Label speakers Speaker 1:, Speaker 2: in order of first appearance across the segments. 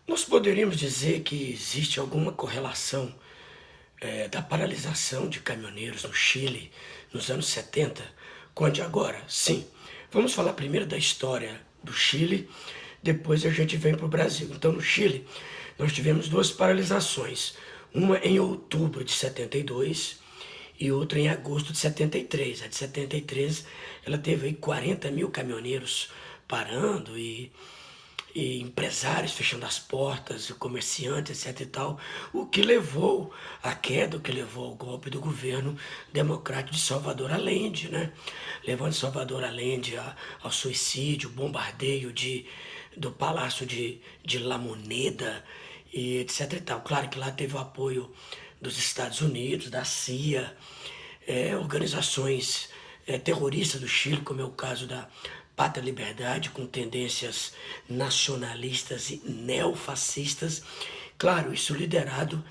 Speaker 1: Nós poderíamos dizer que existe alguma correlação da paralisação de caminhoneiros no Chile nos anos 70 com a de agora? Sim. Vamos falar primeiro da história do Chile, depois a gente vem para o Brasil. Então, no Chile, nós tivemos duas paralisações. Uma em outubro de 72 e outra em agosto de 73. A de 73, ela teve aí 40 mil caminhoneiros parando e empresários fechando as portas, comerciantes, etc e tal, o que levou à queda, o que levou ao golpe do governo democrático de Salvador Allende, né? Levando Salvador Allende ao suicídio, bombardeio do Palácio de La Moneda, e etc e tal. Claro que lá teve o apoio dos Estados Unidos, da CIA, organizações terroristas do Chile, como é o caso da Pátria Liberdade, com tendências nacionalistas e neofascistas. Claro, isso liderado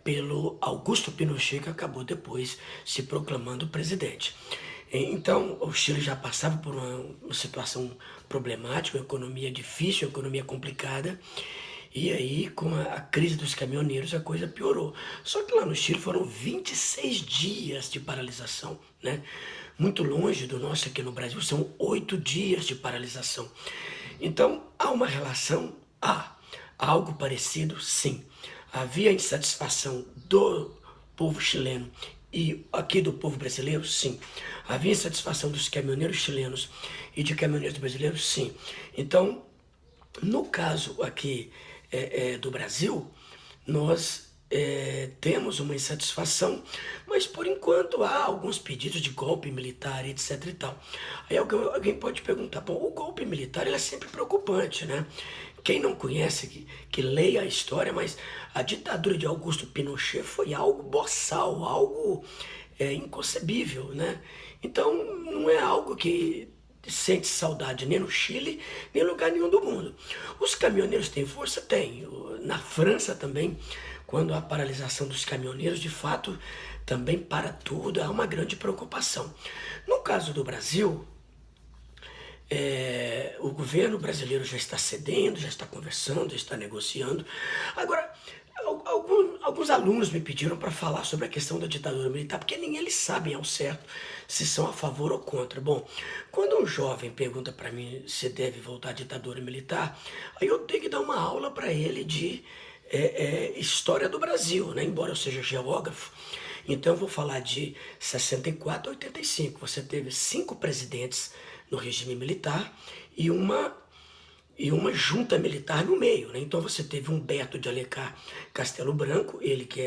Speaker 1: pelo Augusto Pinochet, que acabou depois se proclamando presidente. Então, o Chile já passava por uma situação problemática, uma economia difícil, uma economia complicada, e aí, com a crise dos caminhoneiros, a coisa piorou. Só que lá no Chile foram 26 dias de paralisação, né? Muito longe do nosso aqui no Brasil, são 8 dias de paralisação. Então, há uma relação? Há. Algo parecido? Sim. Havia insatisfação do povo chileno e aqui do povo brasileiro? Sim. Havia insatisfação dos caminhoneiros chilenos e de caminhoneiros brasileiros? Sim. Então, no caso aqui do Brasil, nós temos uma insatisfação, mas por enquanto há alguns pedidos de golpe militar, etc e tal. Aí alguém pode perguntar, bom, o golpe militar ele é sempre preocupante, né? Quem não conhece, que leia a história, mas a ditadura de Augusto Pinochet foi algo boçal, algo inconcebível, né? Então não é algo que sente saudade nem no Chile, nem em lugar nenhum do mundo. Os caminhoneiros têm força? Tem. Na França também, quando há paralisação dos caminhoneiros, de fato, também para tudo, há uma grande preocupação. No caso do Brasil, o governo brasileiro já está cedendo, já está conversando, já está negociando. Agora, alguns alunos me pediram para falar sobre a questão da ditadura militar, porque nem eles sabem ao certo se são a favor ou contra. Bom, quando um jovem pergunta para mim se deve voltar à ditadura militar, aí eu tenho que dar uma aula para ele de história do Brasil, né? Embora eu seja geógrafo. Então eu vou falar de 64 a 85. Você teve 5 presidentes no regime militar e uma junta militar no meio, né? Então você teve Humberto de Alencar Castelo Branco, ele que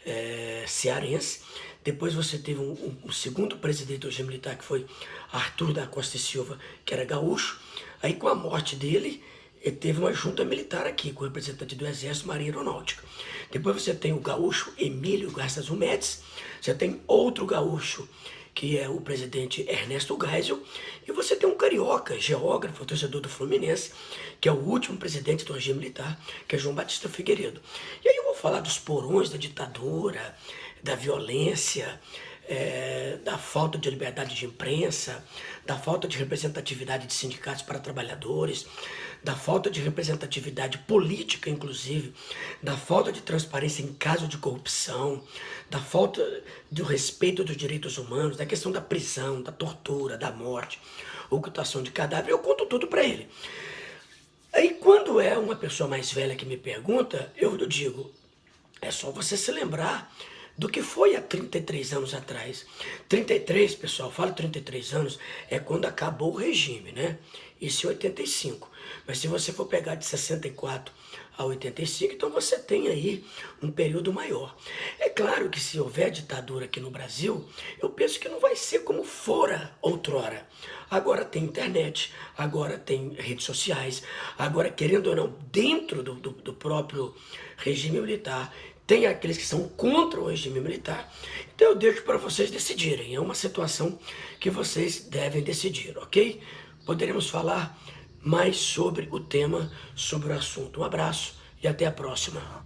Speaker 1: é cearense. Depois você teve um segundo presidente do regime militar, que foi Arthur da Costa e Silva, que era gaúcho. Aí com a morte dele, teve uma junta militar aqui, com o representante do Exército, Marinha e Aeronáutica. Depois você tem o gaúcho Emílio Garças Médici, você tem outro gaúcho, que é o presidente Ernesto Geisel, e você tem um carioca, geógrafo, torcedor do Fluminense, que é o último presidente do regime militar, que é João Batista Figueiredo. E aí eu vou falar dos porões da ditadura, da violência, da falta de liberdade de imprensa, da falta de representatividade de sindicatos para trabalhadores, da falta de representatividade política, inclusive, da falta de transparência em caso de corrupção, da falta do respeito dos direitos humanos, da questão da prisão, da tortura, da morte, ocultação de cadáver. Eu conto tudo para ele. Aí quando é uma pessoa mais velha que me pergunta, eu digo, é só você se lembrar do que foi há 33 anos atrás. 33, pessoal, fala 33 anos, é quando acabou o regime, né? Isso em 85. Mas se você for pegar de 64 a 85, então você tem aí um período maior. É claro que se houver ditadura aqui no Brasil, eu penso que não vai ser como fora outrora. Agora tem internet, agora tem redes sociais, agora, querendo ou não, dentro do próprio regime militar, tem aqueles que são contra o regime militar. Então eu deixo para vocês decidirem. É uma situação que vocês devem decidir, ok? Poderemos falar mais sobre o tema, sobre o assunto. Um abraço e até a próxima.